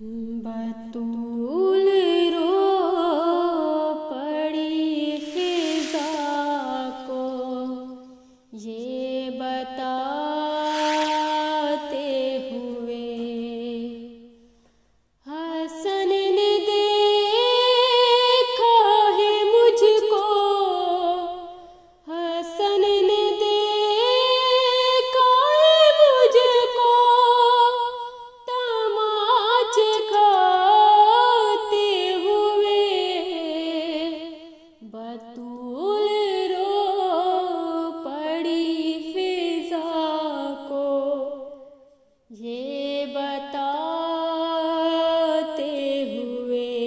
बतूल रो पड़ी फिजा को ये बताते हुए, हसन ने देखा है मुझको, हसन ने देखा है मुझको, तमाचे खाते हुए। बतूल रो पड़ी फिजा को ये बताते हुए,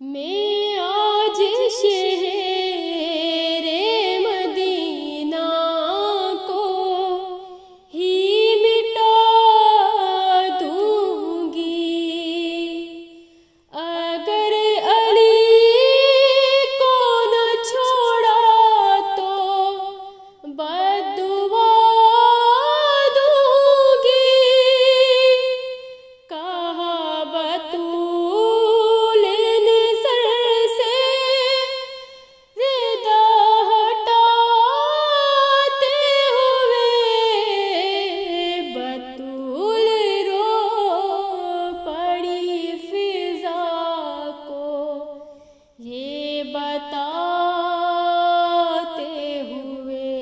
मैं आज शहरे मदीना को ही मिटा दूंगी, अगर अली को न छोड़ा तो बद्दुआ दूंगी। कहा बतूल ने सर से रिदा हटाते हुए, बतूल रो पड़ी फिजा को ये बताते हुए।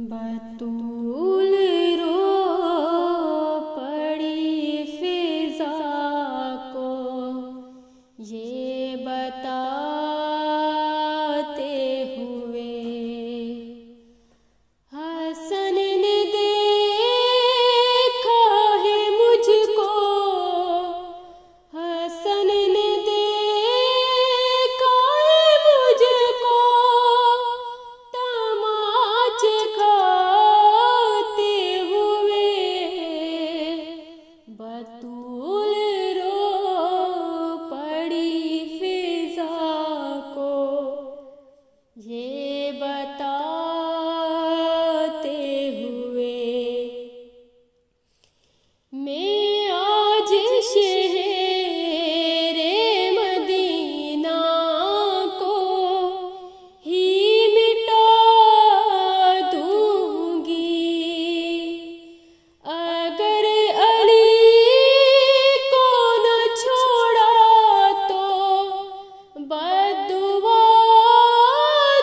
बतूल रो पड़ी फिजा को ये बताते हुए, हसन ने देखा है मुझको, हसन ने देखा है मुझको, तमाचे खाते हुए। बतूल रो पड़ी फिजा को ये बताते हुए, मैं आज शहरे मदीना को ही मिटा दूंगी, अगर अली को न छोड़ा तो बद्दुआ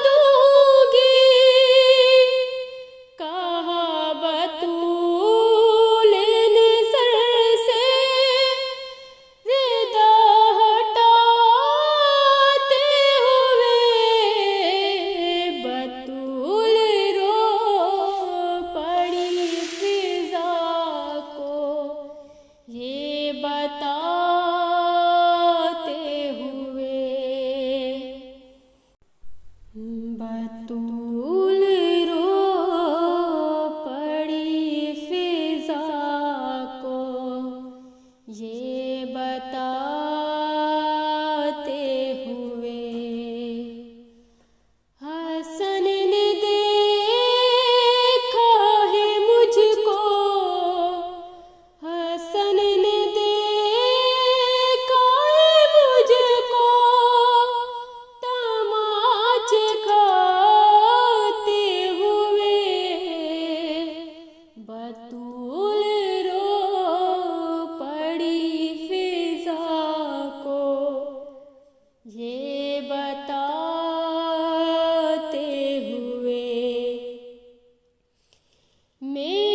दूंगी। कहा बतूल ने सर से रिदा हटाते हुए, बतूल रो पड़ी फिजा को ये बताते हुए। बतूल रो पड़ी फिजा को ये बताते हुए, हसन ने देखा है मुझको, हसन ने देखा है मुझको, तमाचे खाते हुए। बतूल रो पड़ी फिजा को ये बताते हुए, मैं